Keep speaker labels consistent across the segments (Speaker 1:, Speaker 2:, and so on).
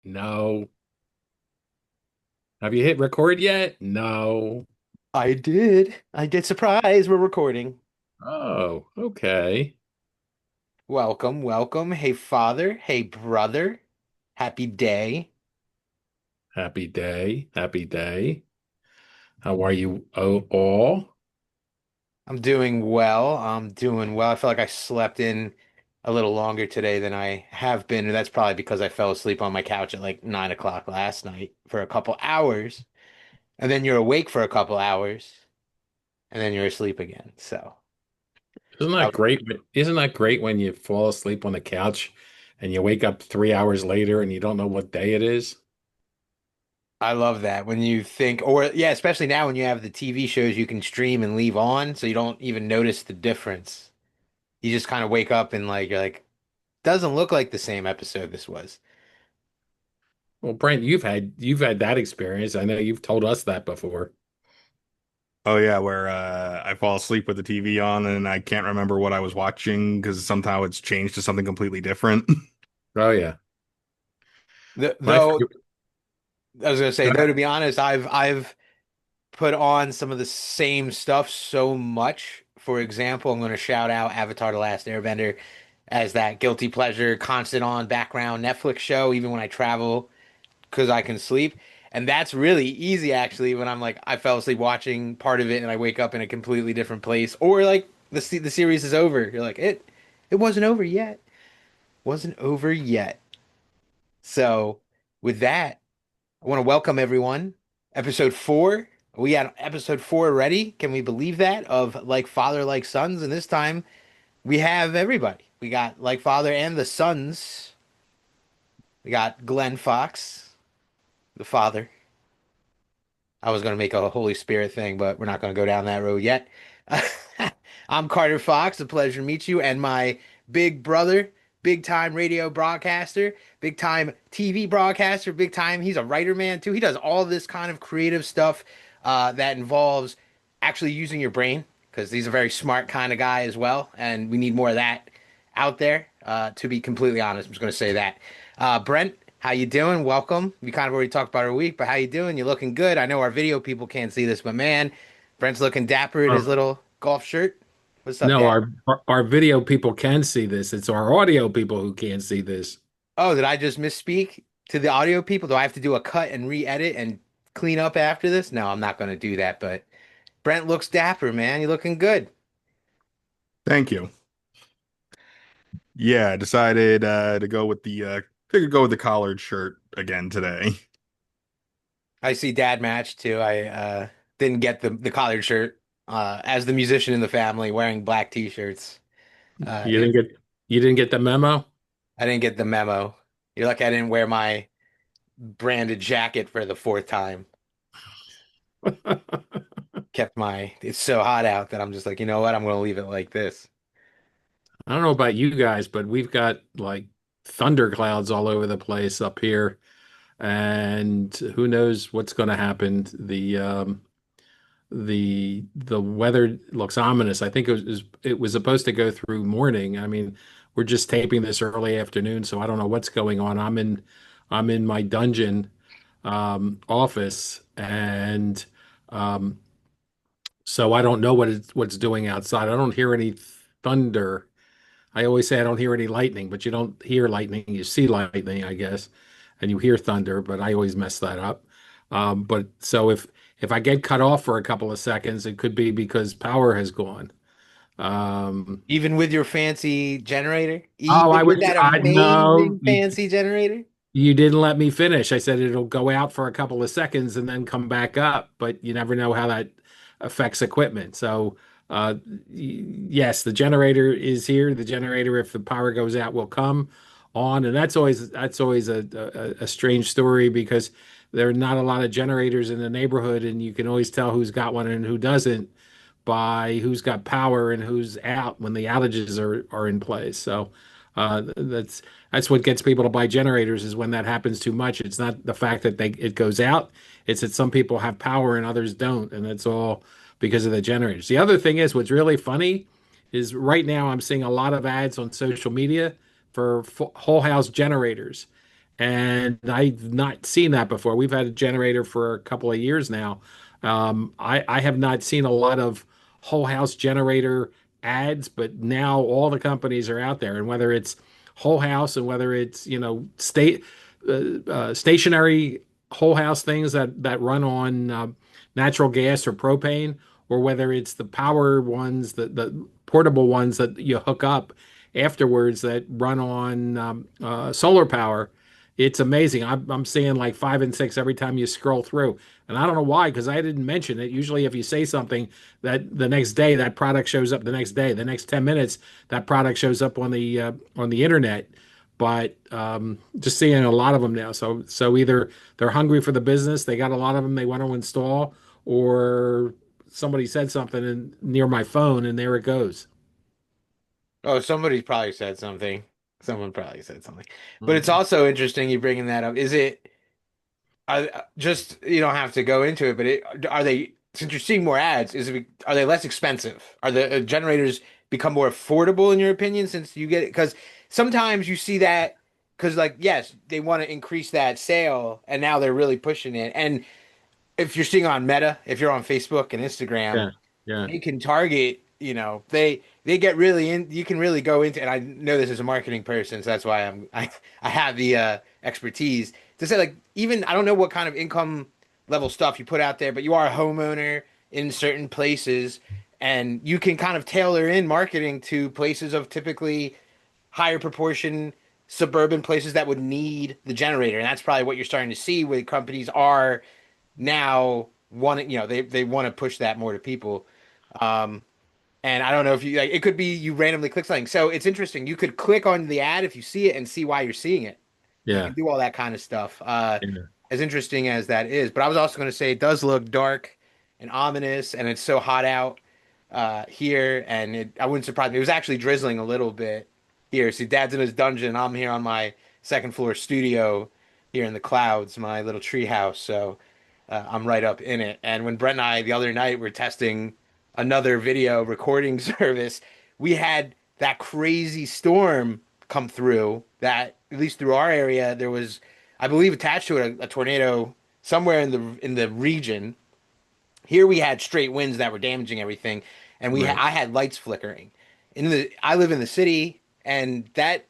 Speaker 1: No. Have you hit record yet? No.
Speaker 2: I did. I did. Surprise, we're recording.
Speaker 1: Oh, okay.
Speaker 2: Welcome, welcome. Hey, father. Hey, brother. Happy day.
Speaker 1: Happy day. Happy day. How are you all?
Speaker 2: I'm doing well. I'm doing well. I feel like I slept in a little longer today than I have been, and that's probably because I fell asleep on my couch at like 9 o'clock last night for a couple hours, and then you're awake for a couple hours, and then you're asleep again. So
Speaker 1: Isn't
Speaker 2: I,
Speaker 1: that great? Isn't that great when you fall asleep on the couch and you wake up 3 hours later and you don't know what day it is?
Speaker 2: I love that when you think, or yeah, especially now when you have the TV shows you can stream and leave on, so you don't even notice the difference. You just kind of wake up and like you're like, doesn't look like the same episode this was.
Speaker 1: Well, Brent, you've had that experience. I know you've told us that before.
Speaker 3: Oh yeah, where I fall asleep with the TV on and I can't remember what I was watching because somehow it's changed to something completely different.
Speaker 1: Oh yeah. My
Speaker 2: Though
Speaker 1: favorite.
Speaker 2: I was gonna say,
Speaker 1: Go
Speaker 2: though,
Speaker 1: ahead.
Speaker 2: to be honest, I've put on some of the same stuff so much. For example, I'm gonna shout out Avatar: The Last Airbender as that guilty pleasure, constant on background Netflix show, even when I travel, because I can sleep. And that's really easy actually when I'm like I fell asleep watching part of it and I wake up in a completely different place, or like the series is over. You're like it wasn't over yet. Wasn't over yet. So with that, I want to welcome everyone. Episode 4. We got episode 4 already. Can we believe that? Of Like Father, Like Sons. And this time we have everybody. We got Like Father and the Sons. We got Glenn Fox, the father. I was going to make a Holy Spirit thing, but we're not going to go down that road yet. I'm Carter Fox. A pleasure to meet you. And my big brother, big time radio broadcaster, big time TV broadcaster, big time. He's a writer man too. He does all this kind of creative stuff that involves actually using your brain because he's a very smart kind of guy as well. And we need more of that out there. To be completely honest, I'm just going to say that. Brent, how you doing? Welcome. We kind of already talked about our week, but how you doing? You're looking good. I know our video people can't see this, but man, Brent's looking dapper in his
Speaker 1: Uh,
Speaker 2: little golf shirt. What's up,
Speaker 1: no,
Speaker 2: Dad?
Speaker 1: our video people can see this. It's our audio people who can't see this.
Speaker 2: Oh, did I just misspeak to the audio people? Do I have to do a cut and re-edit and clean up after this? No, I'm not going to do that, but Brent looks dapper, man. You're looking good.
Speaker 3: Thank you. Yeah, I decided to go with the figured go with the collared shirt again today.
Speaker 2: I see Dad match too. I didn't get the collared shirt as the musician in the family wearing black t-shirts.
Speaker 1: You
Speaker 2: It
Speaker 1: didn't get you didn't get the memo?
Speaker 2: I didn't get the memo. You're lucky I didn't wear my branded jacket for the fourth time. Kept my, it's so hot out that I'm just like, you know what? I'm going to leave it like this.
Speaker 1: I don't know about you guys, but we've got like thunder clouds all over the place up here, and who knows what's going to happen. The weather looks ominous. I think it was supposed to go through morning. I mean, we're just taping this early afternoon, so I don't know what's going on. I'm in my dungeon office, and um, so I don't know what's doing outside. I don't hear any thunder. I always say I don't hear any lightning, but you don't hear lightning. You see lightning, I guess, and you hear thunder, but I always mess that up. But so if I get cut off for a couple of seconds, it could be because power has gone. Um,
Speaker 2: Even with your fancy generator,
Speaker 1: oh,
Speaker 2: even with that
Speaker 1: I know
Speaker 2: amazing fancy generator.
Speaker 1: you didn't let me finish. I said it'll go out for a couple of seconds and then come back up, but you never know how that affects equipment. So, yes, the generator is here. The generator, if the power goes out, will come on, and that's always a strange story because there are not a lot of generators in the neighborhood, and you can always tell who's got one and who doesn't by who's got power and who's out when the outages are in place. So that's what gets people to buy generators is when that happens too much. It's not the fact that it goes out, it's that some people have power and others don't, and it's all because of the generators. The other thing is what's really funny is right now I'm seeing a lot of ads on social media for whole house generators. and I've not seen that before. We've had a generator for a couple of years now. I have not seen a lot of whole house generator ads, but now all the companies are out there, and whether it's whole house and whether it's stationary whole house things that run on natural gas or propane, or whether it's the power ones, the portable ones that you hook up afterwards that run on solar power. It's amazing. I'm seeing like five and six every time you scroll through. And I don't know why, because I didn't mention it. Usually, if you say something that the next day, that product shows up the next day. The next 10 minutes, that product shows up on the internet. But just seeing a lot of them now. So either they're hungry for the business, they got a lot of them they want to install, or somebody said something near my phone, and there it goes.
Speaker 2: Oh, somebody probably said something. Someone probably said something. But it's
Speaker 1: Mhm.
Speaker 2: also interesting you bringing that up. Is it just you don't have to go into it, but are they since you're seeing more ads, are they less expensive? Are the generators become more affordable in your opinion since you get it? Because sometimes you see that because like yes, they want to increase that sale and now they're really pushing it. And if you're seeing on Meta, if you're on Facebook and Instagram,
Speaker 1: Yeah, yeah,
Speaker 2: they can target, they get really in, you can really go into, and I know this as a marketing person, so that's why I have the expertise to say like even I don't know what kind of income level stuff you put out there, but you are a homeowner in certain places and you can kind of tailor in marketing to places of typically higher proportion suburban places that would need the generator. And that's probably what you're starting to see where companies are now wanting, they want to push that more to people. Um, and I don't know if you like it could be you randomly click something. So it's interesting. You could click on the ad if you see it and see why you're seeing it. You
Speaker 1: yeah,
Speaker 2: can do all that kind of stuff.
Speaker 1: yeah.
Speaker 2: As interesting as that is. But I was also going to say it does look dark and ominous, and it's so hot out here, and I wouldn't surprise me. It was actually drizzling a little bit here. See, Dad's in his dungeon. I'm here on my second floor studio here in the clouds, my little tree house. So I'm right up in it. And when Brent and I the other night were testing another video recording service, we had that crazy storm come through that at least through our area there was, I believe, attached to it a tornado somewhere in the region. Here we had straight winds that were damaging everything, and
Speaker 1: Right.
Speaker 2: I had lights flickering. I live in the city, and that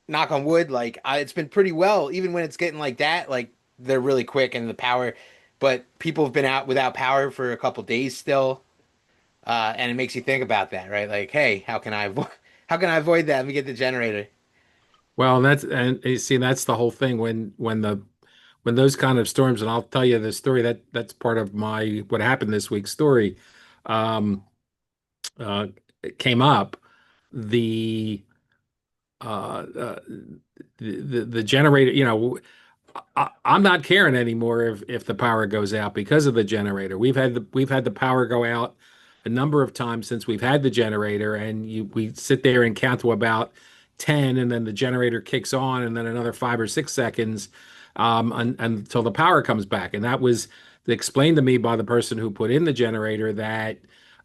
Speaker 2: knock on wood, like it's been pretty well. Even when it's getting like that, like they're really quick and the power. But people have been out without power for a couple days still, and it makes you think about that, right? Like, hey, how can I avoid that? Let me get the generator.
Speaker 1: Well, and you see that's the whole thing when those kind of storms, and I'll tell you the story that's part of my what happened this week's story. Um, it came up the uh, uh the generator, I'm not caring anymore if the power goes out because of the generator. We've had the power go out a number of times since we've had the generator, and we sit there and count to about 10, and then the generator kicks on, and then another 5 or 6 seconds until the power comes back. And that was explained to me by the person who put in the generator that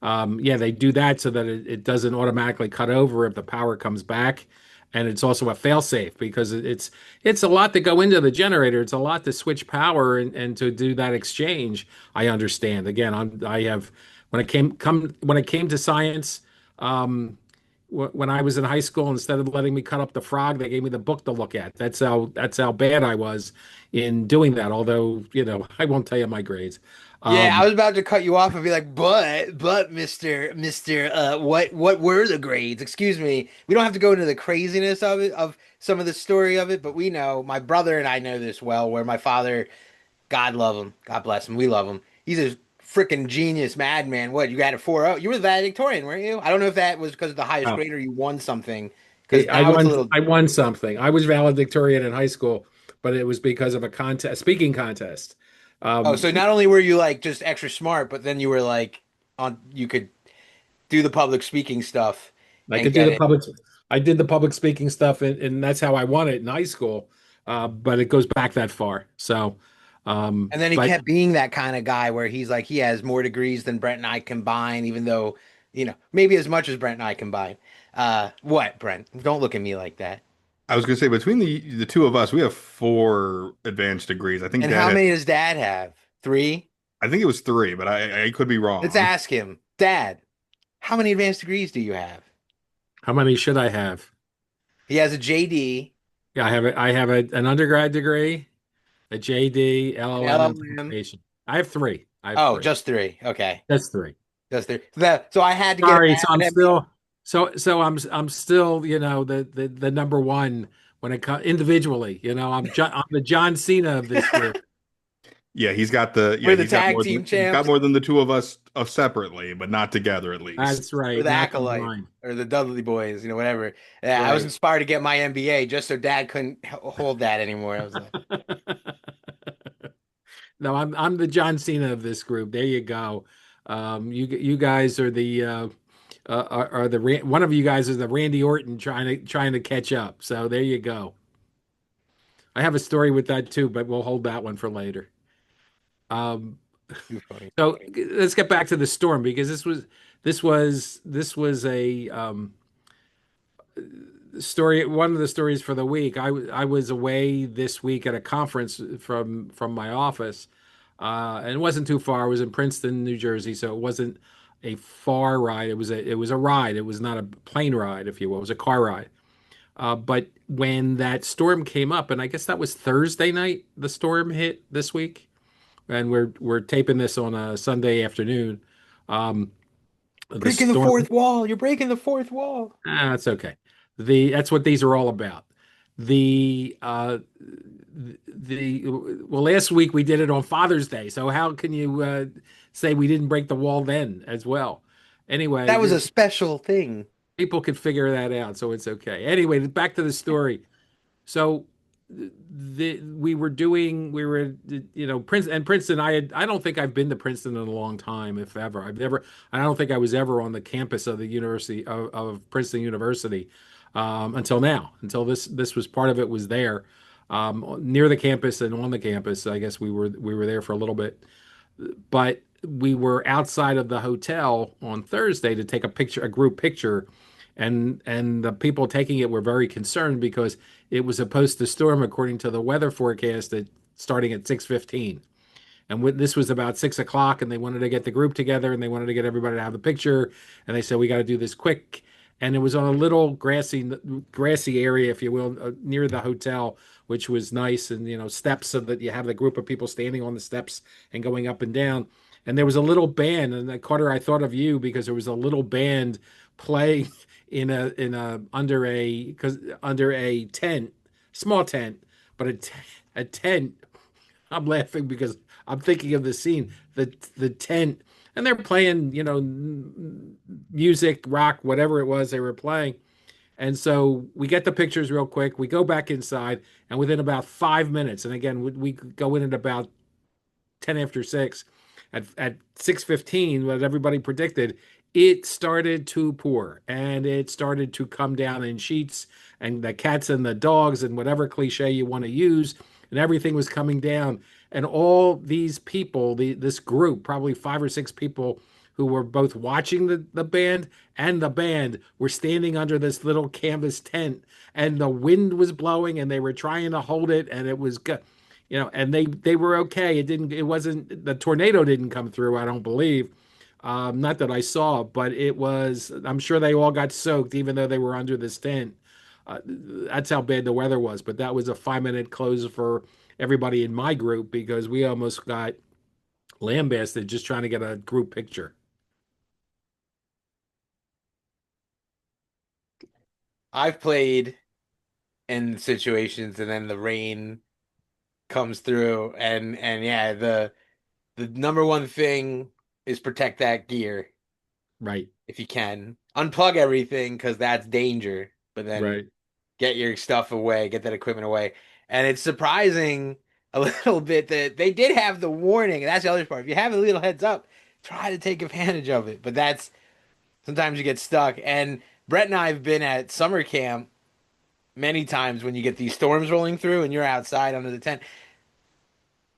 Speaker 1: yeah, they do that so that it doesn't automatically cut over if the power comes back. And it's also a fail-safe because it's a lot to go into the generator. It's a lot to switch power and to do that exchange. I understand. Again, I have when it came to science, when I was in high school, instead of letting me cut up the frog, they gave me the book to look at. That's how bad I was in doing that. Although, I won't tell you my grades.
Speaker 2: Yeah, I
Speaker 1: Um,
Speaker 2: was about to cut you off and be like, but, Mister, what were the grades? Excuse me. We don't have to go into the craziness of it, of some of the story of it, but we know, my brother and I know this well, where my father, God love him, God bless him, we love him. He's a freaking genius madman. What, you got a 4.0? You were the valedictorian, weren't you? I don't know if that was because of the highest
Speaker 1: oh,
Speaker 2: grade or you won something, because
Speaker 1: I
Speaker 2: now it's a
Speaker 1: won.
Speaker 2: little.
Speaker 1: I won something. I was valedictorian in high school, but it was because of a contest, speaking contest.
Speaker 2: Oh, so
Speaker 1: Um,
Speaker 2: not only were you like just extra smart, but then you were like you could do the public speaking stuff
Speaker 1: I
Speaker 2: and
Speaker 1: could do
Speaker 2: get
Speaker 1: the
Speaker 2: it.
Speaker 1: public. I did the public speaking stuff, and that's how I won it in high school. But it goes back that far. So,
Speaker 2: And then he
Speaker 1: but
Speaker 2: kept being that kind of guy where he's like, he has more degrees than Brent and I combined, even though, maybe as much as Brent and I combined. What, Brent? Don't look at me like that.
Speaker 3: I was gonna say between the two of us, we have four advanced degrees. I think
Speaker 2: And
Speaker 3: Dad
Speaker 2: how
Speaker 3: had,
Speaker 2: many does Dad have? Three?
Speaker 3: I think it was three, but I could be
Speaker 2: Let's
Speaker 3: wrong.
Speaker 2: ask him. Dad, how many advanced degrees do you have?
Speaker 1: How many should I have?
Speaker 2: He has a JD,
Speaker 1: Yeah, an undergrad degree, a JD,
Speaker 2: an
Speaker 1: LLM, and
Speaker 2: LLM.
Speaker 1: publication. I have three. I have
Speaker 2: Oh,
Speaker 1: three.
Speaker 2: just three. Okay.
Speaker 1: That's three.
Speaker 2: Just three. So I had to get him
Speaker 1: Sorry,
Speaker 2: to
Speaker 1: so
Speaker 2: have
Speaker 1: I'm
Speaker 2: an MBA.
Speaker 1: still I'm still, the number one when it comes individually. I'm the John Cena of this group.
Speaker 3: Yeah,
Speaker 2: We're the tag team
Speaker 3: he's got
Speaker 2: champs.
Speaker 3: more than the two of us separately, but not together at least.
Speaker 1: That's
Speaker 2: We're
Speaker 1: right,
Speaker 2: the
Speaker 1: not
Speaker 2: acolyte
Speaker 1: combined.
Speaker 2: or the Dudley boys, whatever. Yeah, I was
Speaker 1: Right.
Speaker 2: inspired to get my MBA just so Dad couldn't hold that anymore. I was like,
Speaker 1: No, I'm the John Cena of this group. There you go. You guys are one of you guys is the Randy Orton trying to catch up. So there you go. I have a story with that too, but we'll hold that one for later. Um,
Speaker 2: too funny.
Speaker 1: so let's get back to the storm because this was a story. One of the stories for the week. I was away this week at a conference from my office, and it wasn't too far. I was in Princeton, New Jersey, so it wasn't a far ride. It was a ride. It was not a plane ride, if you will. It was a car ride. But when that storm came up, and I guess that was Thursday night, the storm hit this week, and we're taping this on a Sunday afternoon. Um, the
Speaker 2: Breaking the
Speaker 1: storm.
Speaker 2: fourth wall. You're breaking the fourth wall.
Speaker 1: That's okay. That's what these are all about. The well, last week we did it on Father's Day, so how can you say we didn't break the wall then as well? Anyway,
Speaker 2: That was a special thing.
Speaker 1: people could figure that out, so it's okay. Anyway, back to the story. So Princeton. I don't think I've been to Princeton in a long time, if ever. I don't think I was ever on the campus of the University of Princeton University until now. Until this was part of it was there near the campus and on the campus. I guess we were there for a little bit, but we were outside of the hotel on Thursday to take a group picture, and the people taking it were very concerned because it was supposed to storm according to the weather forecast starting at 6:15. And this was about 6 o'clock, and they wanted to get the group together and they wanted to get everybody to have the picture. And they said, we got to do this quick. And it was on a little grassy area, if you will, near the hotel, which was nice. And, steps so that you have the group of people standing on the steps and going up and down. And there was a little band. And Carter, I thought of you because there was a little band playing under a tent, small tent, but a tent. I'm laughing because I'm thinking of the scene, the tent, and they're playing, music, rock, whatever it was they were playing. And so we get the pictures real quick. We go back inside, and within about 5 minutes, and again, we go in at about 10 after 6. At 6:15, what everybody predicted, it started to pour and it started to come down in sheets, and the cats and the dogs and whatever cliche you want to use, and everything was coming down. And all these people, this group, probably 5 or 6 people who were both watching the band and the band, were standing under this little canvas tent, and the wind was blowing and they were trying to hold it, and it was good, and they were okay. It wasn't, the tornado didn't come through, I don't believe. Not that I saw, but I'm sure they all got soaked, even though they were under this tent. That's how bad the weather was. But that was a 5-minute close for everybody in my group because we almost got lambasted just trying to get a group picture.
Speaker 2: I've played in situations and then the rain comes through and yeah, the number one thing is protect that gear
Speaker 1: Right,
Speaker 2: if you can. Unplug everything because that's danger, but then
Speaker 1: right.
Speaker 2: get your stuff away, get that equipment away. And it's surprising a little bit that they did have the warning. And that's the other part. If you have a little heads up, try to take advantage of it. But that's sometimes you get stuck. And Brett and I have been at summer camp many times when you get these storms rolling through and you're outside under the tent.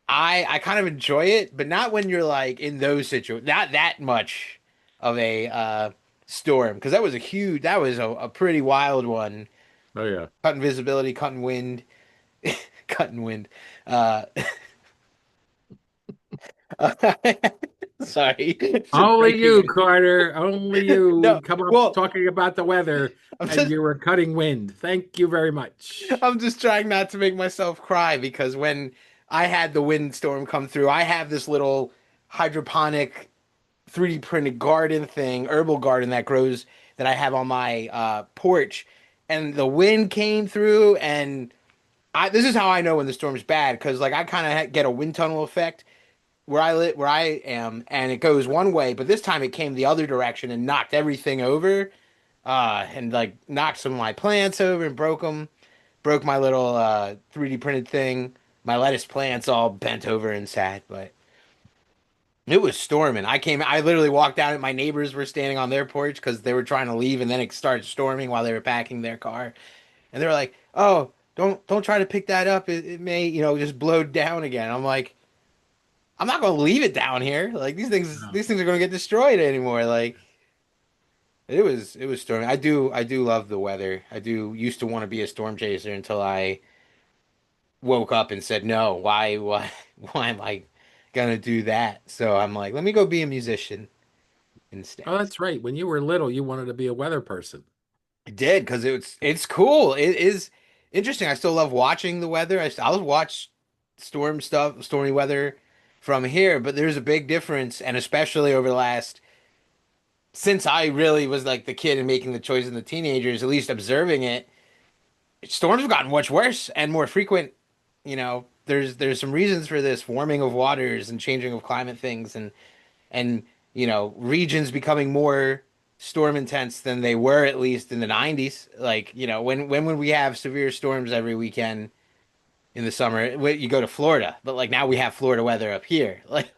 Speaker 2: I kind of enjoy it, but not when you're like in those situations. Not that much of a storm because that was a pretty wild one
Speaker 1: Oh yeah.
Speaker 2: cutting visibility, cutting wind, cutting wind. Uh, sorry, just
Speaker 1: Only
Speaker 2: breaking
Speaker 1: you,
Speaker 2: it.
Speaker 1: Carter. Only you
Speaker 2: No,
Speaker 1: would come up
Speaker 2: well,
Speaker 1: talking about the weather
Speaker 2: I'm
Speaker 1: and
Speaker 2: just
Speaker 1: you were cutting wind. Thank you very much.
Speaker 2: I'm just trying not to make myself cry because when I had the windstorm come through, I have this little hydroponic 3D printed garden thing, herbal garden that grows that I have on my porch, and the wind came through, and I this is how I know when the storm's bad because like I kind of get a wind tunnel effect where I am, and it goes one way, but this time it came the other direction and knocked everything over, and like knocked some of my plants over and broke my little 3D printed thing. My lettuce plants all bent over and sad, but it was storming. I literally walked out and my neighbors were standing on their porch because they were trying to leave and then it started storming while they were packing their car. And they were like, "Oh, don't try to pick that up. It may, just blow down again." I'm like, "I'm not going to leave it down here. Like
Speaker 1: No.
Speaker 2: these things are going to get destroyed anymore." Like it was storming. I do love the weather. I do used to want to be a storm chaser until I woke up and said, "No, why why am I gonna do that?" So I'm like, "Let me go be a musician
Speaker 1: Oh,
Speaker 2: instead."
Speaker 1: that's right. When you were little, you wanted to be a weather person.
Speaker 2: I did because it's cool. It is interesting. I still love watching the weather. I'll watch storm stuff, stormy weather from here, but there's a big difference, and especially over the last since I really was like the kid and making the choice in the teenagers, at least observing it, storms have gotten much worse and more frequent. There's some reasons for this warming of waters and changing of climate things and regions becoming more storm intense than they were at least in the 90s. Like, when would we have severe storms every weekend in the summer? You go to Florida, but like now we have Florida weather up here. Like,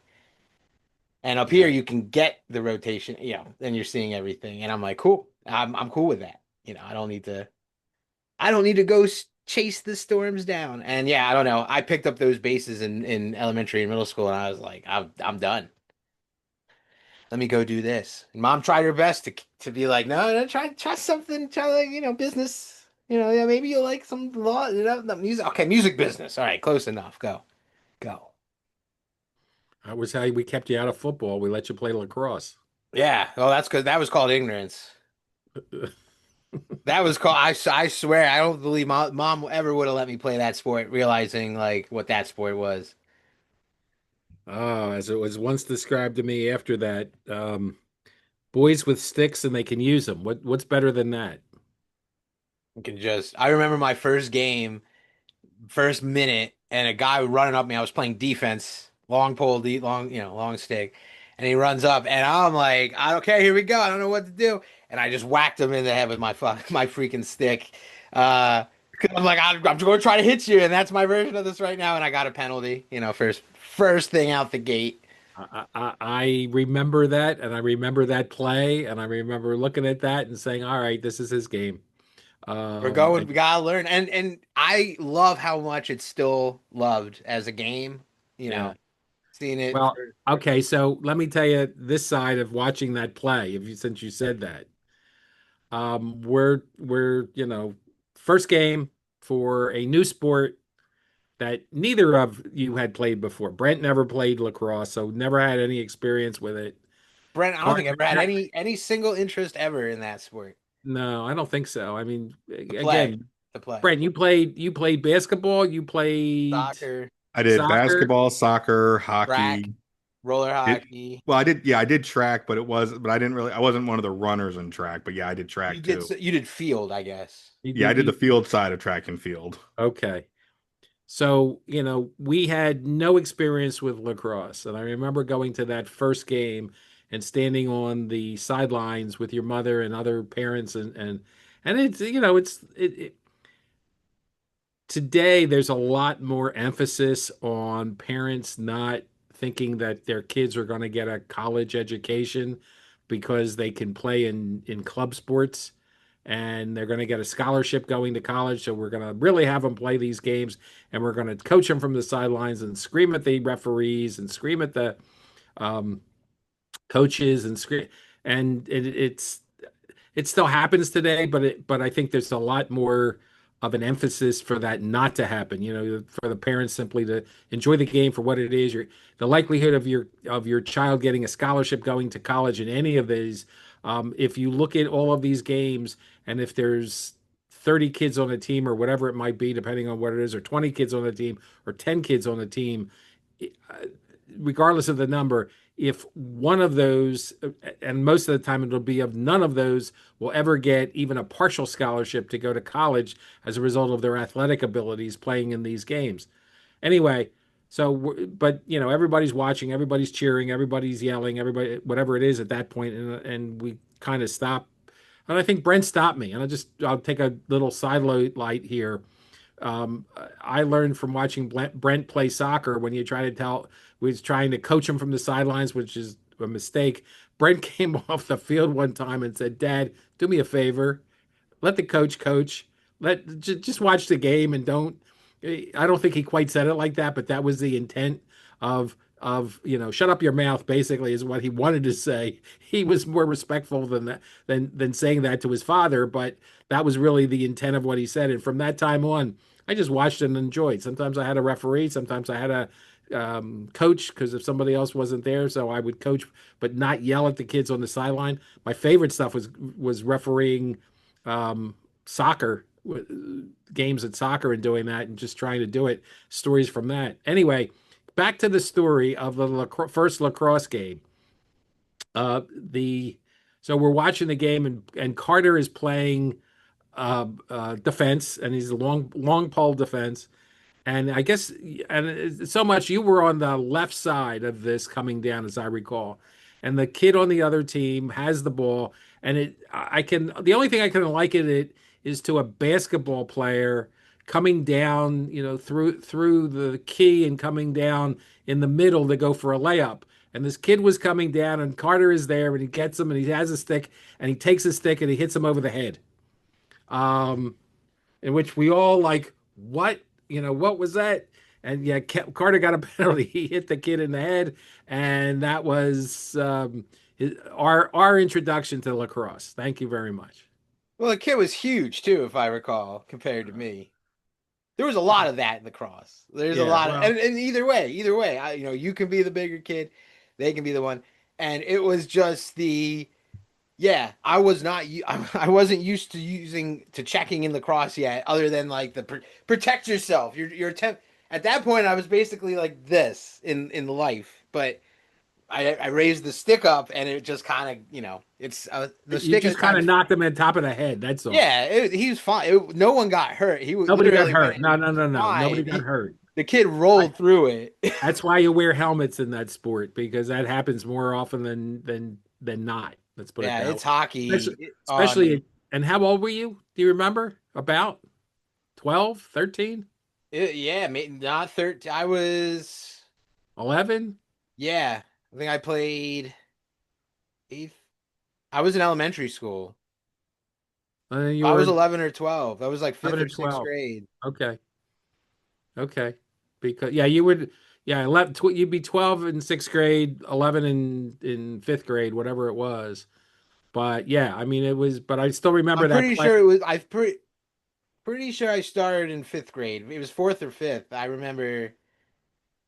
Speaker 2: and up here
Speaker 1: Yeah.
Speaker 2: you can get the rotation, and you're seeing everything. And I'm like, cool. I'm cool with that. I don't need to go chase the storms down. And yeah, I don't know. I picked up those bases in elementary and middle school, and I was like, I'm done. Let me go do this. And mom tried her best to be like, no, no, try something, try like, business. Yeah, maybe you'll like some law, the music. Okay, music business. All right, close enough. Go, go.
Speaker 1: That was how we kept you out of football. We let you play lacrosse.
Speaker 2: Yeah. Oh, that's because that was called ignorance. That was called. I swear, I don't believe mom ever would have let me play that sport, realizing like what that sport was.
Speaker 1: Oh, as it was once described to me after that, boys with sticks and they can use them. What's better than that?
Speaker 2: You can just. I remember my first game. First minute, and a guy running up me. I was playing defense, long pole, long, long stick, and he runs up, and I'm like, I don't care. Here we go. I don't know what to do, and I just whacked him in the head with my freaking stick. 'Cause I'm like, I'm going to try to hit you, and that's my version of this right now, and I got a penalty. First thing out the gate.
Speaker 1: I remember that, and I remember that play, and I remember looking at that and saying, "All right, this is his game."
Speaker 2: We're going.
Speaker 1: And
Speaker 2: We gotta learn, and I love how much it's still loved as a game. You
Speaker 1: yeah,
Speaker 2: know, seeing it
Speaker 1: well,
Speaker 2: for
Speaker 1: okay. So let me tell you this side of watching that play. If you since you said that, we're first game for a new sport that neither of you had played before. Brent never played lacrosse, so never had any experience with it.
Speaker 2: Brent, I don't think I
Speaker 1: Carter,
Speaker 2: ever had any single interest ever in that sport.
Speaker 1: no, I don't think so. I mean,
Speaker 2: To play,
Speaker 1: again,
Speaker 2: to play.
Speaker 1: Brent, you played basketball, you played
Speaker 2: Soccer,
Speaker 3: I did
Speaker 1: soccer.
Speaker 3: basketball, soccer,
Speaker 2: track,
Speaker 3: hockey.
Speaker 2: roller
Speaker 3: It
Speaker 2: hockey.
Speaker 3: well, I did, yeah, I did track, but I didn't really, I wasn't one of the runners in track, but yeah, I did
Speaker 2: You
Speaker 3: track
Speaker 2: did
Speaker 3: too.
Speaker 2: you did field, I guess.
Speaker 1: You
Speaker 3: Yeah, I
Speaker 1: did
Speaker 3: did the
Speaker 1: you
Speaker 3: field side of track and field.
Speaker 1: okay. So, we had no experience with lacrosse. And I remember going to that first game and standing on the sidelines with your mother and other parents and it's today there's a lot more emphasis on parents not thinking that their kids are going to get a college education because they can play in club sports and they're going to get a scholarship going to college. So we're going to really have them play these games and we're going to coach them from the sidelines and scream at the referees and scream at the um, coaches and scream. And it's it still happens today, but I think there's a lot more of an emphasis for that not to happen. For the parents simply to enjoy the game for what it is. The likelihood of your child getting a scholarship going to college in any of these, if you look at all of these games, and if there's 30 kids on a team or whatever it might be, depending on what it is, or 20 kids on a team or 10 kids on a team, regardless of the number, if one of those, and most of the time it'll be of none of those, will ever get even a partial scholarship to go to college as a result of their athletic abilities playing in these games. Anyway, but everybody's watching, everybody's cheering, everybody's yelling, everybody, whatever it is at that point, and we kind of stop. And I think Brent stopped me, and I'll take a little sidelight here. Um, I learned from watching Brent play soccer when you try to tell, was trying to coach him from the sidelines, which is a mistake. Brent came off the field one time and said, "Dad, do me a favor. Let the coach coach. Just watch the game and don't." I don't think he quite said it like that, but that was the intent of shut up your mouth. Basically, is what he wanted to say. He was more respectful than that than saying that to his father, but that was really the intent of what he said. And from that time on, I just watched and enjoyed. Sometimes I had a referee, sometimes I had a coach because if somebody else wasn't there, so I would coach, but not yell at the kids on the sideline. My favorite stuff was refereeing soccer games at soccer and doing that and just trying to do it. Stories from that. Anyway, back to the story of the first lacrosse game. The So we're watching the game and Carter is playing defense and he's a long pole defense. And I guess, and so much you were on the left side of this coming down, as I recall. And the kid on the other team has the ball, and the only thing I can liken it is to a basketball player coming down, through the key and coming down in the middle to go for a layup. And this kid was coming down, and Carter is there, and he gets him, and he has a stick, and he takes a stick and he hits him over the head. Um, in which we all like, what? What was that? And yeah, Carter got a penalty. He hit the kid in the head, and that was our introduction to lacrosse. Thank you very much.
Speaker 2: Well, the kid was huge too, if I recall, compared to me. There was a lot of that in the cross. There's a
Speaker 1: Yeah,
Speaker 2: lot of,
Speaker 1: well,
Speaker 2: and either way, you can be the bigger kid, they can be the one, and it was just yeah. I was not, I wasn't used to checking in the cross yet, other than like the protect yourself. Your attempt at that point, I was basically like this in life, but I raised the stick up, and it just kind of, it's the
Speaker 1: you
Speaker 2: stick is
Speaker 1: just kind
Speaker 2: kind
Speaker 1: of
Speaker 2: of.
Speaker 1: knocked him on top of the head. That's all.
Speaker 2: Yeah, he was fine. No one got hurt. He
Speaker 1: Nobody got
Speaker 2: literally went
Speaker 1: hurt. No,
Speaker 2: in
Speaker 1: no, no, no. Nobody
Speaker 2: fine.
Speaker 1: got hurt.
Speaker 2: The kid
Speaker 1: I,
Speaker 2: rolled through it.
Speaker 1: that's why you wear helmets in that sport because that happens more often than not. Let's put it
Speaker 2: Yeah,
Speaker 1: that
Speaker 2: it's
Speaker 1: way.
Speaker 2: hockey.
Speaker 1: Especially, especially, and how old were you? Do you remember? About 12, 13,
Speaker 2: Yeah, not 13. I was,
Speaker 1: 11?
Speaker 2: yeah, I think I played eighth. I was in elementary school.
Speaker 1: You
Speaker 2: I was
Speaker 1: were
Speaker 2: 11 or 12. That was like
Speaker 1: 11
Speaker 2: fifth
Speaker 1: or
Speaker 2: or sixth
Speaker 1: 12.
Speaker 2: grade.
Speaker 1: Okay. Okay. Because yeah, you would yeah, 11, you'd be 12 in sixth grade, 11 in fifth grade, whatever it was. But yeah, I mean it was, but I still remember
Speaker 2: I'm
Speaker 1: that
Speaker 2: pretty
Speaker 1: play.
Speaker 2: sure it was, pretty sure I started in fifth grade. It was fourth or fifth. I remember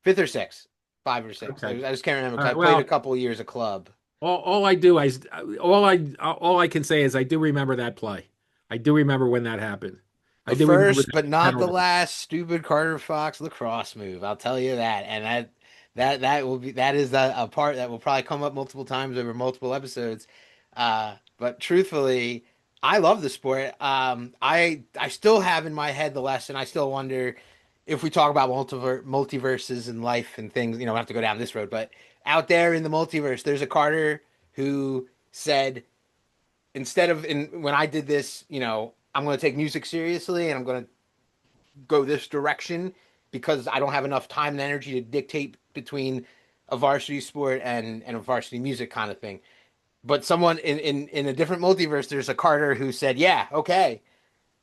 Speaker 2: fifth or sixth, five or six.
Speaker 1: Okay.
Speaker 2: I just can't remember
Speaker 1: All
Speaker 2: because
Speaker 1: right.
Speaker 2: I played a
Speaker 1: Well,
Speaker 2: couple of years of club.
Speaker 1: all I do is all I can say is I do remember that play. I do remember when that happened. I
Speaker 2: The
Speaker 1: do remember
Speaker 2: first,
Speaker 1: that
Speaker 2: but not the
Speaker 1: penalty.
Speaker 2: last stupid Carter Fox lacrosse move. I'll tell you that. And that is a part that will probably come up multiple times over multiple episodes. But truthfully, I love the sport. I still have in my head the lesson. I still wonder if we talk about multiverses in life and things, we don't have to go down this road, but out there in the multiverse, there's a Carter who said, instead of when I did this, I'm going to take music seriously and I'm going to go this direction because I don't have enough time and energy to dictate between a varsity sport and a varsity music kind of thing. But someone in a different multiverse, there's a Carter who said, "Yeah, okay."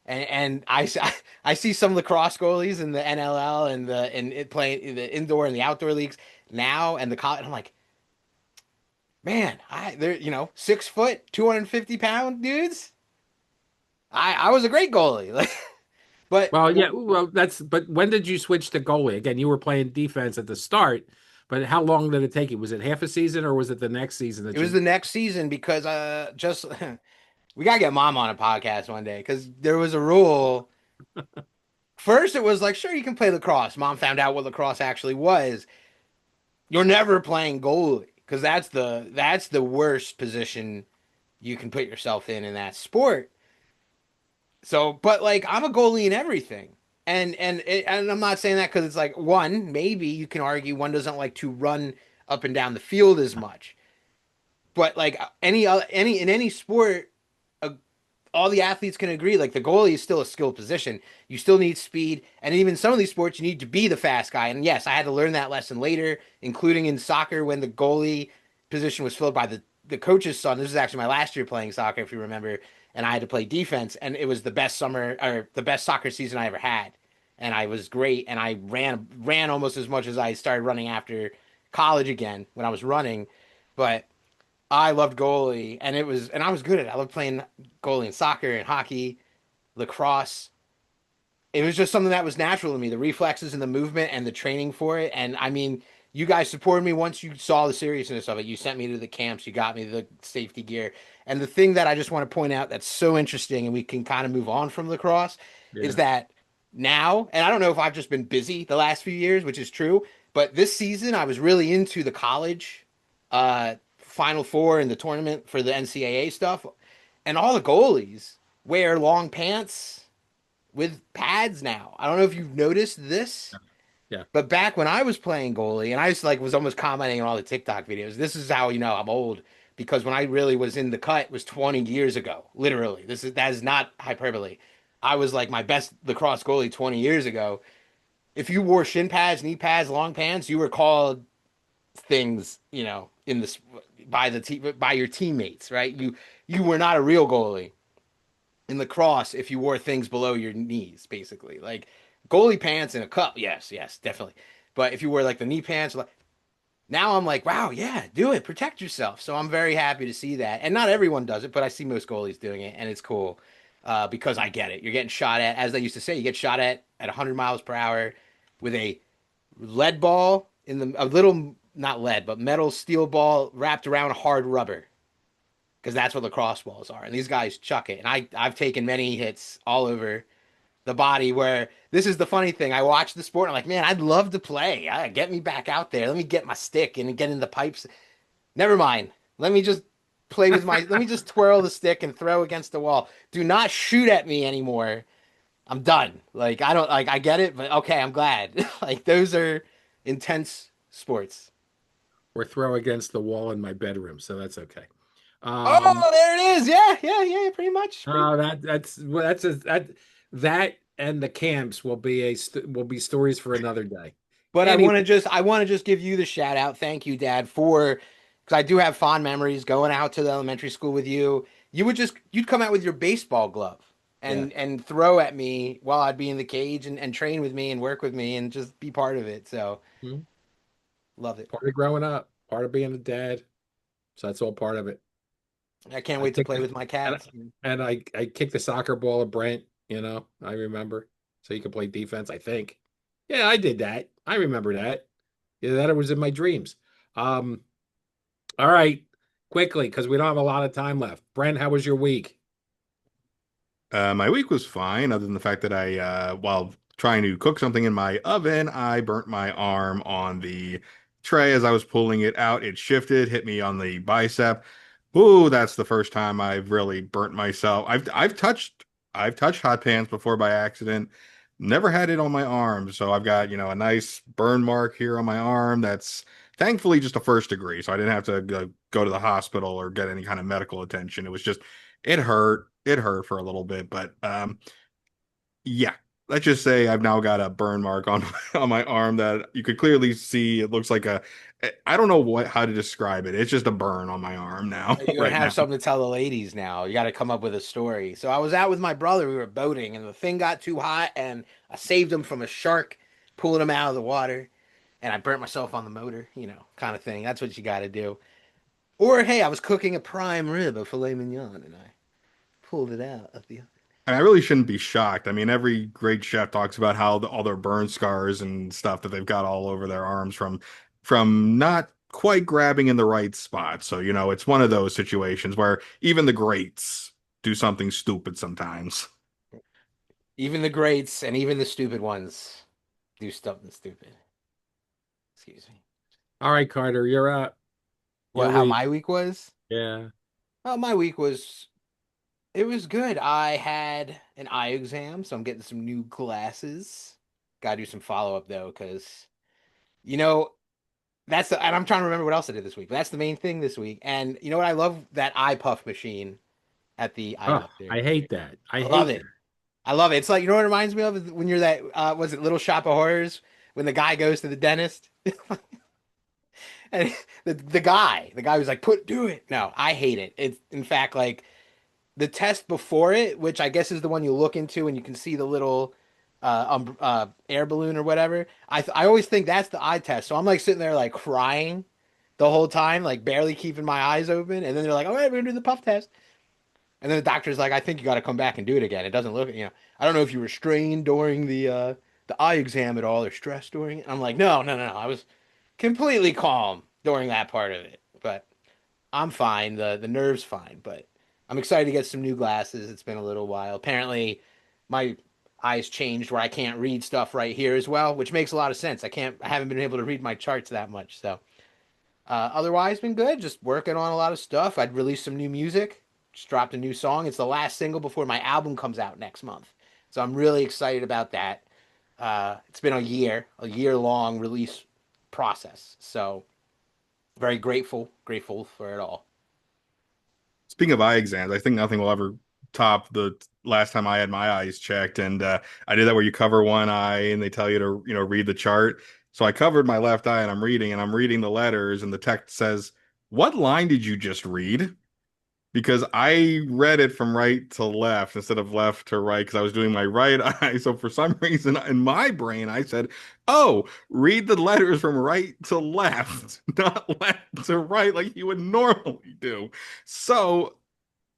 Speaker 2: And I see some lacrosse goalies in the NLL and it playing the indoor and the outdoor leagues now and the college. And I'm like, Man, they're 6 foot, 250 pound dudes. I was a great goalie. Like, but
Speaker 1: Well, yeah, well, but when did you switch to goalie? Again, you were playing defense at the start, but how long did it take you? Was it half a season or was it the next season
Speaker 2: it
Speaker 1: that
Speaker 2: was
Speaker 1: you?
Speaker 2: the next season because just we gotta get mom on a podcast one day because there was a rule. First, it was like, sure, you can play lacrosse. Mom found out what lacrosse actually was. You're never playing goalie because that's the worst position you can put yourself in that sport. So, but like I'm a goalie in everything. And I'm not saying that because it's like one, maybe you can argue one doesn't like to run up and down the field as much. But like any in any sport, a all the athletes can agree like the goalie is still a skilled position. You still need speed, and even some of these sports you need to be the fast guy. And yes, I had to learn that lesson later, including in soccer when the goalie position was filled by the coach's son. This is actually my last year playing soccer, if you remember, and I had to play defense, and it was the best summer or the best soccer season I ever had, and I was great, and I ran almost as much as I started running after college again when I was running, but I loved goalie, and I was good at it. I loved playing goalie in soccer and hockey, lacrosse. It was just something that was natural to me, the reflexes and the movement and the training for it. And I mean, you guys supported me once you saw the seriousness of it. You sent me to the camps, you got me the safety gear. And the thing that I just want to point out that's so interesting, and we can kind of move on from lacrosse, is
Speaker 1: Yeah.
Speaker 2: that now, and I don't know if I've just been busy the last few years, which is true, but this season I was really into the college Final Four and the tournament for the NCAA stuff. And all the goalies wear long pants with pads now. I don't know if you've noticed this,
Speaker 1: Yeah.
Speaker 2: but back when I was playing goalie, and I just like was almost commenting on all the TikTok videos. This is how you know I'm old because when I really was in the cut was 20 years ago. Literally, that is not hyperbole. I was like my best lacrosse goalie 20 years ago. If you wore shin pads, knee pads, long pants, you were called things, in this by your teammates, right? You were not a real goalie in lacrosse if you wore things below your knees, basically. Like goalie pants and a cup, yes, yes, definitely. But if you wear like the knee pants, like now I'm like, wow, yeah, do it, protect yourself. So I'm very happy to see that, and not everyone does it, but I see most goalies doing it, and it's cool because I get it. You're getting shot at, as they used to say, you get shot at 100 miles per hour with a lead ball in a little not lead but metal steel ball wrapped around hard rubber because that's what lacrosse balls are. And these guys chuck it. And I've taken many hits all over the body where this is the funny thing. I watch the sport and I'm like, man, I'd love to play. Get me back out there. Let me get my stick and get in the pipes. Never mind. Let me just let me just twirl the stick and throw against the wall. Do not shoot at me anymore. I'm done. Like, I don't like, I get it, but okay, I'm glad. Like, those are intense sports.
Speaker 1: Or throw against the wall in my bedroom, so that's okay. Um,
Speaker 2: Oh, there it is. Yeah, yeah, yeah, pretty much. Pretty
Speaker 1: that and the camps will be stories for another day.
Speaker 2: But
Speaker 1: Anyway,
Speaker 2: I want to just give you the shout out. Thank you, Dad, for because I do have fond memories going out to the elementary school with you. You'd come out with your baseball glove
Speaker 1: yeah.
Speaker 2: and throw at me while I'd be in the cage and train with me and work with me and just be part of it. So
Speaker 1: Mhm.
Speaker 2: love it.
Speaker 1: Part of growing up, part of being a dad. So that's all part of it.
Speaker 2: I can't
Speaker 1: I
Speaker 2: wait to
Speaker 1: kicked
Speaker 2: play
Speaker 1: the,
Speaker 2: with my
Speaker 1: and,
Speaker 2: cats.
Speaker 1: I kicked the soccer ball at Brent, I remember. So you could play defense, I think. Yeah, I did that. I remember that. Yeah, that it was in my dreams. Um, all right, quickly, because we don't have a lot of time left. Brent, how was your week?
Speaker 3: My week was fine, other than the fact that while trying to cook something in my oven, I burnt my arm on the tray as I was pulling it out. It shifted, hit me on the bicep. Ooh, that's the first time I've really burnt myself. I've touched hot pants before by accident. Never had it on my arm, so I've got, a nice burn mark here on my arm. That's thankfully just a first degree, so I didn't have to go to the hospital or get any kind of medical attention. It was just it hurt. It hurt for a little bit, but yeah. Let's just say I've now got a burn mark on on my arm that you could clearly see. It looks like I don't know how to describe it. It's just a burn on my arm now,
Speaker 2: You're gonna
Speaker 3: right now.
Speaker 2: have something to tell the ladies now. You got to come up with a story. So I was out with my brother. We were boating, and the thing got too hot, and I saved him from a shark, pulling him out of the water, and I burnt myself on the motor. Kind of thing. That's what you got to do. Or hey, I was cooking a prime rib, a filet mignon, and I pulled it out of the oven.
Speaker 3: And I really shouldn't be shocked. I mean, every great chef talks about how all their burn scars and stuff that they've got all over their arms from not quite grabbing in the right spot. So, it's one of those situations where even the greats do something stupid sometimes.
Speaker 2: Even the greats and even the stupid ones do something stupid. Excuse me.
Speaker 1: All right, Carter, you're up. Your
Speaker 2: What, how
Speaker 1: week.
Speaker 2: my week was?
Speaker 1: Yeah.
Speaker 2: Well, my week was it was good. I had an eye exam, so I'm getting some new glasses. Gotta do some follow up though, because you know and I'm trying to remember what else I did this week. But that's the main thing this week. And you know what? I love that eye puff machine at the eye
Speaker 1: Oh,
Speaker 2: doctor.
Speaker 1: I hate that. I
Speaker 2: I love
Speaker 1: hate that.
Speaker 2: it. I love it. It's like, you know what it reminds me of is when you're that was it Little Shop of Horrors when the guy goes to the dentist and the guy who's like put do it. No, I hate it. It's in fact like the test before it, which I guess is the one you look into and you can see the little air balloon or whatever. I always think that's the eye test. So I'm like sitting there like crying the whole time, like barely keeping my eyes open. And then they're like, "All right, we're gonna do the puff test." And then the doctor's like, "I think you got to come back and do it again. It doesn't look, I don't know if you were strained during the eye exam at all or stressed during it." I'm like, "No, no, no, no. I was completely calm during that part of it." But I'm fine. The nerve's fine, but I'm excited to get some new glasses. It's been a little while. Apparently, my eyes changed where I can't read stuff right here as well, which makes a lot of sense. I haven't been able to read my charts that much. So, otherwise, been good. Just working on a lot of stuff. I'd released some new music. Just dropped a new song. It's the last single before my album comes out next month. So I'm really excited about that. It's been a year long release process. So very grateful for it all.
Speaker 3: Speaking of eye exams, I think nothing will ever top the last time I had my eyes checked. And I did that where you cover one eye and they tell you to, read the chart. So I covered my left eye and I'm reading the letters, and the text says, "What line did you just read?" Because I read it from right to left instead of left to right because I was doing my right eye. So for some reason in my brain, I said, "Oh, read the letters from right to left, not left to right like you would normally do." So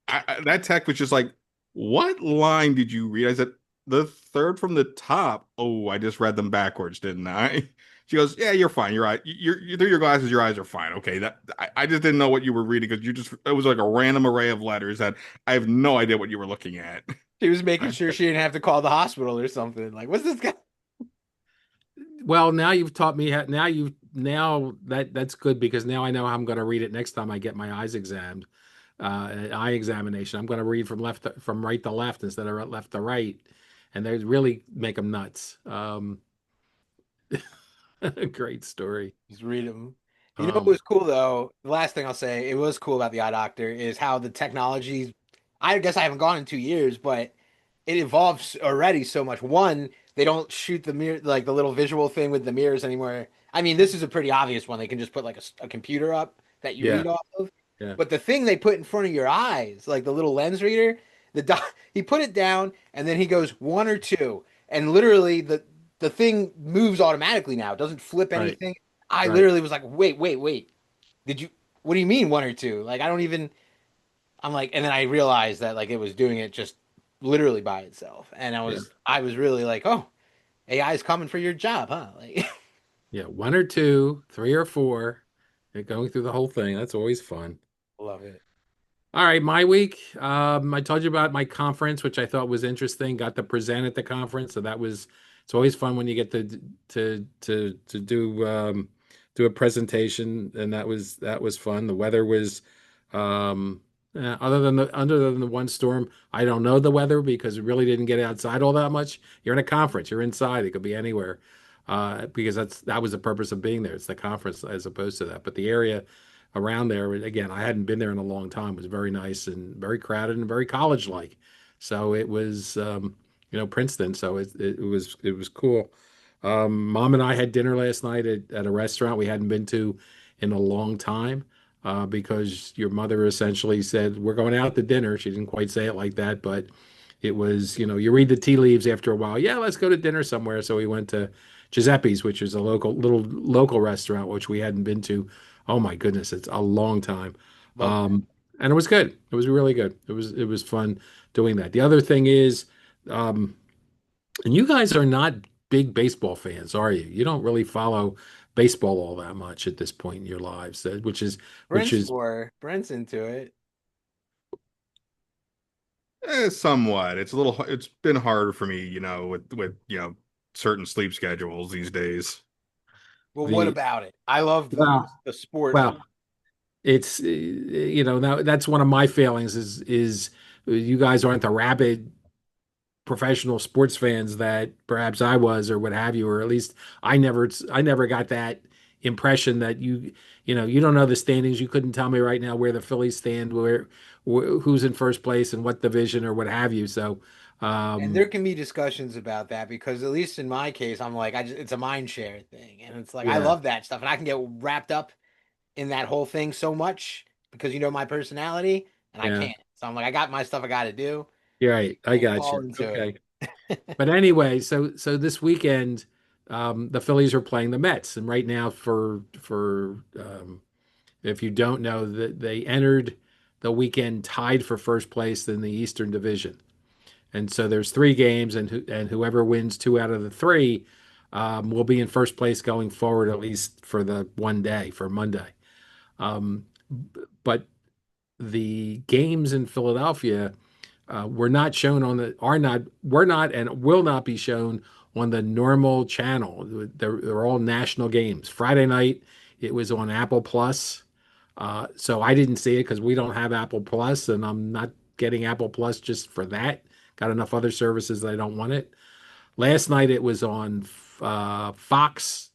Speaker 3: that tech was just like, "What line did you read?" I said, "The third from the top." "Oh, I just read them backwards, didn't I?" She goes, "Yeah, you're fine. You're right. You through your glasses, your eyes are fine. Okay, that I just didn't know what you were reading because it was like a random array of letters that I have no idea what you were looking at."
Speaker 2: She was making sure she didn't have to call the hospital or something. Like, what's this guy?
Speaker 1: Well, now you've taught me how, now that's good because now I know how I'm going to read it next time I get my eyes examined, eye examination. I'm going to read from right to left instead of left to right, and they really make them nuts. Great story.
Speaker 2: Just read them. You know what
Speaker 1: Um,
Speaker 2: was cool though? The last thing I'll say, it was cool about the eye doctor is how the technology. I guess I haven't gone in 2 years, but it evolves already so much. One, they don't shoot the mirror like the little visual thing with the mirrors anymore. I mean, this is a pretty obvious one. They can just put like a computer up that you read
Speaker 1: yeah,
Speaker 2: off of.
Speaker 1: yeah,
Speaker 2: But the thing they put in front of your eyes, like the little lens reader, he put it down and then he goes one or two, and literally the thing moves automatically now. It doesn't flip
Speaker 1: right,
Speaker 2: anything. I
Speaker 1: right.
Speaker 2: literally was like, wait, wait, wait. Did you? What do you mean one or two? Like I don't even. I'm like, and then I realized that like it was doing it just literally by itself, and
Speaker 1: Yeah,
Speaker 2: I was really like, oh, AI is coming for your job, huh? Like,
Speaker 1: yeah. One or two, three or four, and going through the whole thing. That's always fun.
Speaker 2: love it.
Speaker 1: All right, my week. I told you about my conference, which I thought was interesting. Got to present at the conference, so that was. It's always fun when you get to do a presentation, and that was fun. The weather was, other than the one storm, I don't know the weather because we really didn't get outside all that much. You're in a conference, you're inside. It could be anywhere, because that was the purpose of being there. It's the conference as opposed to that. But the area around there. Again, I hadn't been there in a long time. It was very nice and very crowded and very college-like. So it was, Princeton. So it was cool. Mom and I had dinner last night at a restaurant we hadn't been to in a long time, because your mother essentially said, "We're going out to dinner." She didn't quite say it like that, but it was, you read the tea leaves after a while. Yeah, let's go to dinner somewhere. So we went to Giuseppe's, which is a little local restaurant, which we hadn't been to. Oh my goodness, it's a long time.
Speaker 2: Love that.
Speaker 1: And it was good. It was really good. It was fun doing that. The other thing is, um, and you guys are not big baseball fans, are you? You don't really follow baseball all that much at this point in your lives, which is
Speaker 2: Brent's into it.
Speaker 3: Somewhat. It's a little. It's been harder for me, with certain sleep schedules these days.
Speaker 2: Well, what
Speaker 1: the
Speaker 2: about it? I love
Speaker 1: well,
Speaker 2: the sport.
Speaker 1: well, it's now that's one of my failings is you guys aren't the rabid professional sports fans that perhaps I was or what have you, or at least I never got that impression that you don't know the standings. You couldn't tell me right now where the Phillies stand, who's in first place and what division or what have you. So,
Speaker 2: And
Speaker 1: um,
Speaker 2: there can be discussions about that because at least in my case, I'm like, it's a mind share thing, and it's like I
Speaker 1: yeah,
Speaker 2: love that stuff, and I can get wrapped up in that whole thing so much because you know my personality, and I
Speaker 1: yeah,
Speaker 2: can't. So I'm like, I got my stuff I got to do,
Speaker 1: you're right. I
Speaker 2: can't
Speaker 1: got
Speaker 2: fall
Speaker 1: you.
Speaker 2: into it.
Speaker 1: Okay. But anyway, so this weekend, the Phillies are playing the Mets, and right now, for if you don't know, that they entered the weekend tied for first place in the Eastern Division, and so there's three games, and whoever wins two out of the three will be in first place going forward, at least for the one day for Monday. Um, but the games in Philadelphia were not shown on the are not were not and will not be shown on the normal channel. They're all national games. Friday night it was on Apple Plus, so I didn't see it because we don't have Apple Plus, and I'm not getting Apple Plus just for that. Got enough other services that I don't want it. Last night it was on Fox,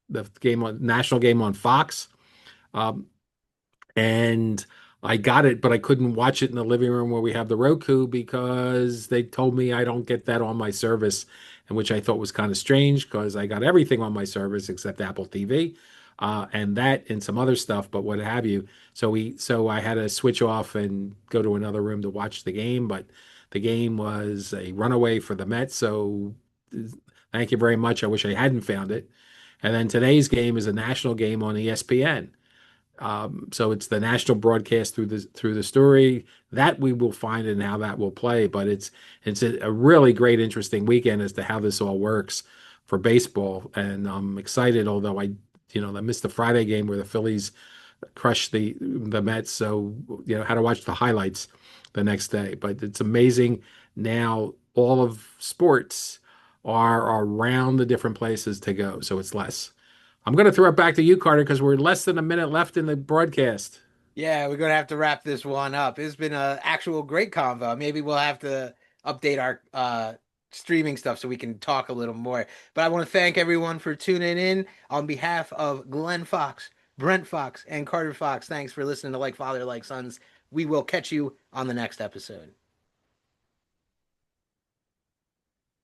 Speaker 1: the game on national game on Fox. Um, and I got it, but I couldn't watch it in the living room where we have the Roku because they told me I don't get that on my service, and which I thought was kind of strange because I got everything on my service except Apple TV, and that and some other stuff, but what have you. So I had to switch off and go to another room to watch the game, but the game was a runaway for the Mets. So thank you very much. I wish I hadn't found it. And then today's game is a national game on ESPN. So it's the national broadcast through the story that we will find and how that will play. But it's a really great, interesting weekend as to how this all works for baseball, and I'm excited. Although I missed the Friday game where the Phillies crushed the Mets, so had to watch the highlights the next day. But it's amazing now. All of sports are around the different places to go, so it's less. I'm going to throw it back to you, Carter, because we're less than a minute left in the broadcast.
Speaker 2: Yeah, we're gonna have to wrap this one up. It's been a actual great convo. Maybe we'll have to update our streaming stuff so we can talk a little more. But I want to thank everyone for tuning in on behalf of Glenn Fox, Brent Fox, and Carter Fox. Thanks for listening to Like Father, Like Sons. We will catch you on the next episode.